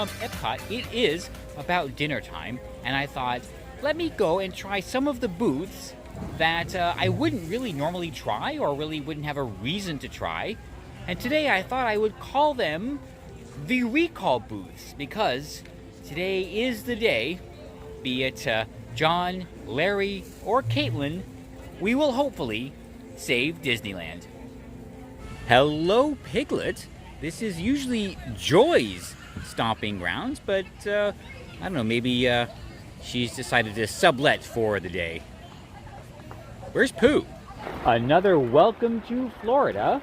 from EPCOT, it is about dinner time, and I thought, let me go and try some of the booths that I wouldn't really normally try or really wouldn't have a reason to try. And today I thought I would call them the recall booths, because today is the day, be it John, Larry, or Caitlin, we will hopefully save Disneyland. Hello, Piglet. This is usually Joy's stomping grounds, but I don't know, maybe she's decided to sublet for the day. Where's Pooh? Another welcome to Florida.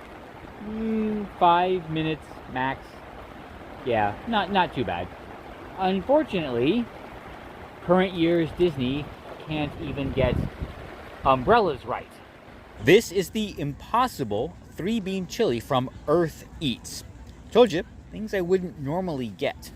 5 minutes max. Yeah, not too bad. Unfortunately, current year's Disney can't even get umbrellas right. This is the Impossible 3-bean chili from Earth Eats. Told you, things I wouldn't normally get.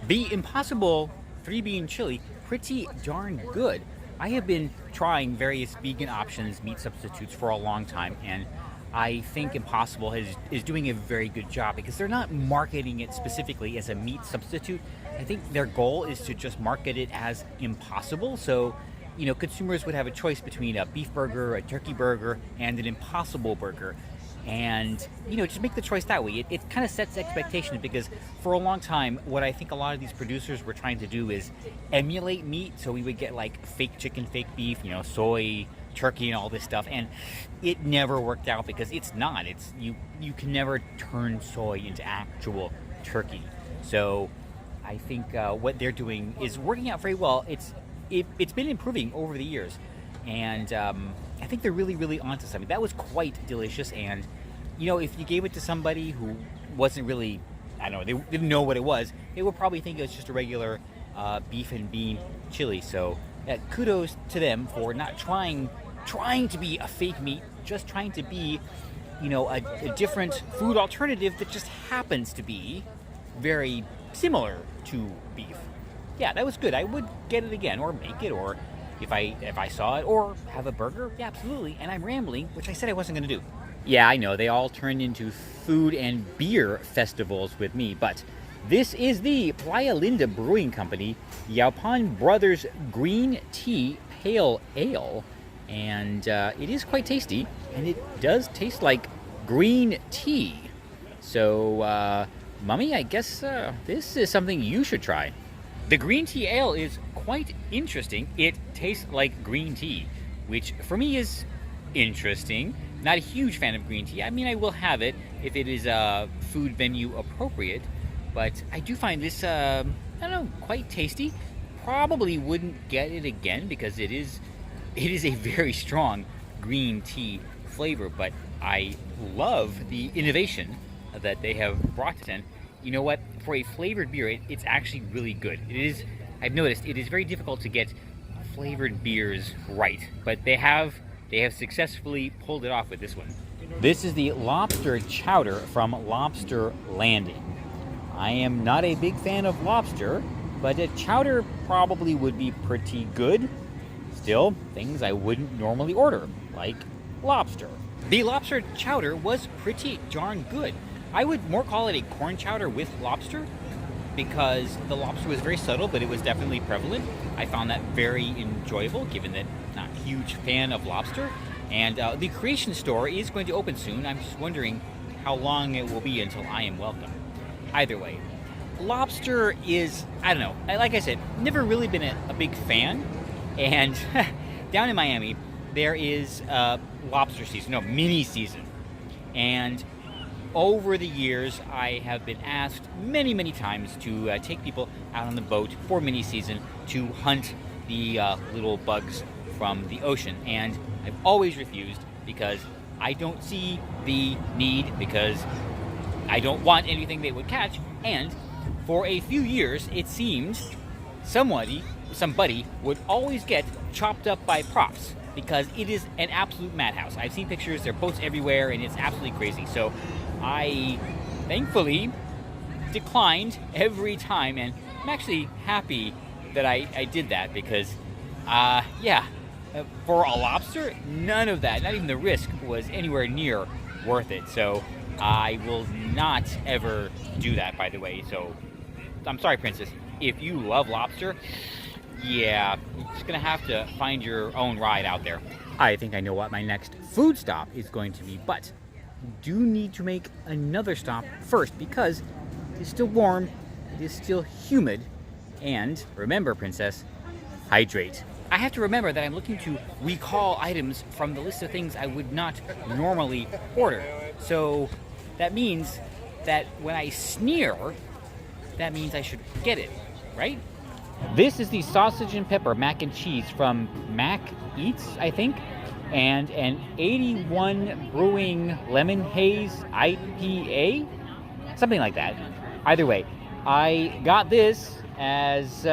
The Impossible 3-bean chili, pretty darn good. I have been trying various vegan options, meat substitutes for a long time, and I think Impossible is doing a very good job because they're not marketing it specifically as a meat substitute. I think their goal is to just market it as Impossible, so consumers would have a choice between a beef burger, a turkey burger, and an Impossible burger. And just make the choice that way. It kind of sets expectations, because for a long time what I think a lot of these producers were trying to do is emulate meat. So we would get like fake chicken, fake beef, soy, turkey, and all this stuff, and it never worked out because it's not. You can never turn soy into actual turkey. So I think what they're doing is working out very well. It's been improving over the years, and I think they're really onto something. That was quite delicious, and if you gave it to somebody who wasn't really, I don't know, they didn't know what it was, they would probably think it was just a regular beef and bean chili. So kudos to them for not trying to be a fake meat, just trying to be a different food alternative that just happens to be very similar to beef. Yeah, that was good. I would get it again, or make it, or if I saw it, or have a burger. Yeah, absolutely. And I'm rambling, which I said I wasn't going to do. Yeah, I know, they all turned into food and beer festivals with me, but this is the Playa Linda Brewing Company Yaupan Brothers Green Tea Pale Ale, and it is quite tasty, and it does taste like green tea. So, Mummy, I guess this is something you should try. The green tea ale is quite interesting. It tastes like green tea, which for me is interesting. Not a huge fan of green tea. I mean, I will have it if it is food venue appropriate, but I do find this, I don't know, quite tasty. Probably wouldn't get it again because it is a very strong green tea flavor, but I love the innovation that they have brought to it. You know what? For a flavored beer, it's actually really good. I've noticed it is very difficult to get flavored beers right, but they have successfully pulled it off with this one. This is the lobster chowder from Lobster Landing. I am not a big fan of lobster, but a chowder probably would be pretty good. Still, things I wouldn't normally order, like lobster. The lobster chowder was pretty darn good. I would more call it a corn chowder with lobster, because the lobster was very subtle, but it was definitely prevalent. I found that very enjoyable, given that I'm not a huge fan of lobster. And the Creation Store is going to open soon. I'm just wondering how long it will be until I am welcome. Either way, lobster is, I don't know, like I said, never really been a big fan. And down in Miami, there is lobster season, no, mini season. And over the years, I have been asked many times to take people out on the boat for mini season to hunt the little bugs from the ocean. And I've always refused because I don't see the need, because I don't want anything they would catch. And for a few years, it seemed somebody would always get chopped up by props, because it is an absolute madhouse. I've seen pictures, there are boats everywhere, and it's absolutely crazy. So I thankfully declined every time, and I'm actually happy that I did that, because for a lobster, none of that, not even the risk, was anywhere near worth it. So I will not ever do that, by the way. So I'm sorry, Princess. If you love lobster, yeah, you're just gonna have to find your own ride out there. I think I know what my next food stop is going to be, but do need to make another stop first because it is still warm, it is still humid, and remember, Princess, hydrate. I have to remember that I'm looking to recall items from the list of things I would not normally order. So that means that when I sneer, that means I should get it, right? This is the sausage and pepper mac and cheese from Mac Eats, I think, and an 81 Brewing Lemon Haze IPA, something like that. Either way, I got this as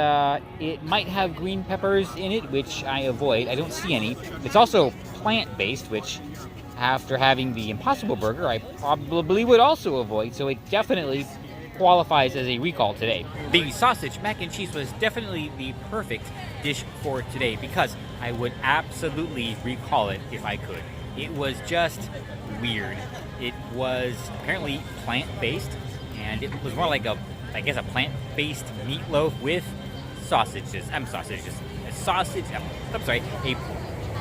it might have green peppers in it, which I avoid. I don't see any. It's also plant-based, which after having the Impossible Burger, I probably would also avoid, so it definitely qualifies as a recall today. The sausage mac and cheese was definitely the perfect dish for today because I would absolutely recall it if I could. It was just weird. It was apparently plant-based, and it was more like a plant-based meatloaf with sausages. A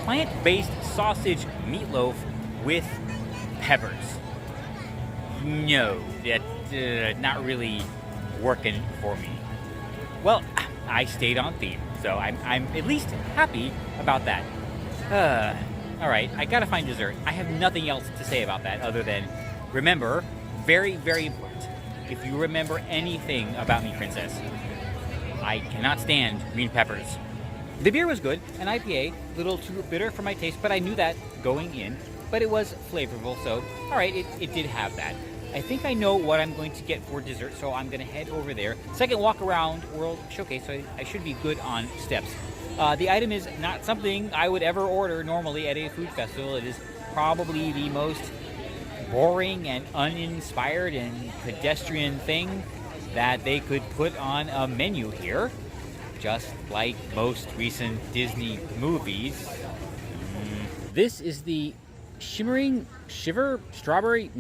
plant-based sausage meatloaf with peppers. No, that not really working for me. Well, I stayed on theme, so I'm at least happy about that. All right, I gotta find dessert. I have nothing else to say about that other than remember, very, very important. If you remember anything about me, Princess, I cannot stand green peppers. The beer was good, an IPA, a little too bitter for my taste, but I knew that going in. But it was flavorful, so all right, it did have that. I think I know what I'm going to get for dessert, so I'm going to head over there. Second walk around World Showcase, so I should be good on steps. The item is not something I would ever order normally at a food festival. It is probably the most boring and uninspired and pedestrian thing that they could put on a menu here. Just like most recent Disney movies. This is the Shimmering Strawberry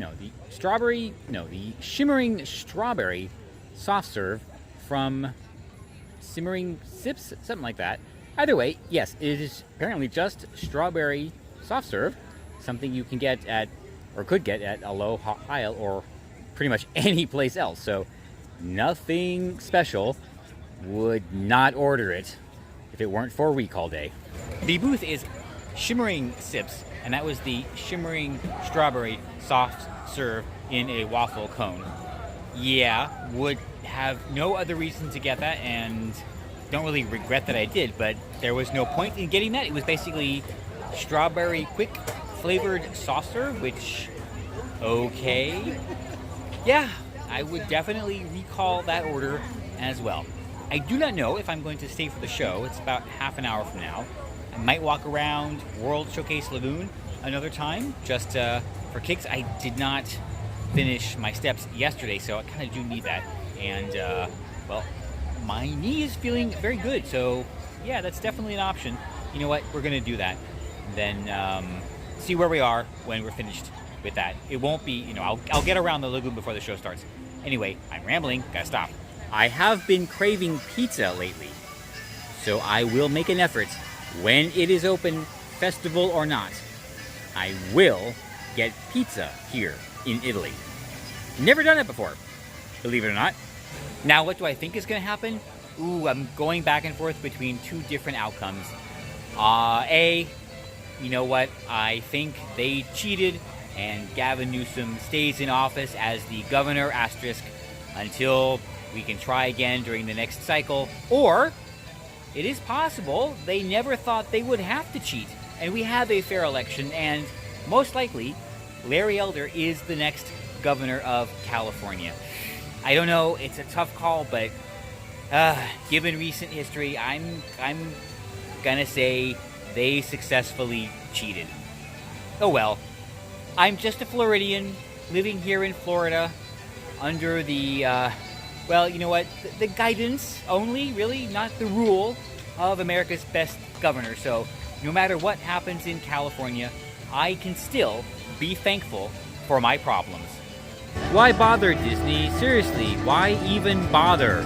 soft serve from Shimmering Sips, something like that. Either way, yes, it is apparently just strawberry soft serve, something you can get at, or could get at Aloha Isle or pretty much any place else. So nothing special. Would not order it if it weren't for recall day. The booth is Shimmering Sips, and that was the Shimmering Strawberry soft serve in a waffle cone. Yeah, would have no other reason to get that, and don't really regret that I did, but there was no point in getting that. It was basically strawberry quick flavored soft serve, which, okay. Yeah, I would definitely recall that order as well. I do not know if I'm going to stay for the show. It's about half an hour from now. I might walk around World Showcase Lagoon another time, just for kicks. I did not finish my steps yesterday, so I kind of do need that. And, well, my knee is feeling very good, so yeah, that's definitely an option. You know what? We're going to do that. Then see where we are when we're finished with that. It won't be, I'll get around the lagoon before the show starts. Anyway, I'm rambling. Gotta stop. I have been craving pizza lately, so I will make an effort, when it is open, festival or not, I will get pizza here in Italy. Never done it before, believe it or not. Now, what do I think is going to happen? I'm going back and forth between two different outcomes. You know what? I think they cheated, and Gavin Newsom stays in office as the governor, asterisk, until we can try again during the next cycle. Or it is possible they never thought they would have to cheat, and we have a fair election, and most likely Larry Elder is the next governor of California. I don't know, it's a tough call, but given recent history, I'm gonna say they successfully cheated. Oh well, I'm just a Floridian living here in Florida under the well, you know what? The guidance only, really, not the rule of America's best governor. So no matter what happens in California, I can still be thankful for my problems. Why bother, Disney? Seriously, why even bother?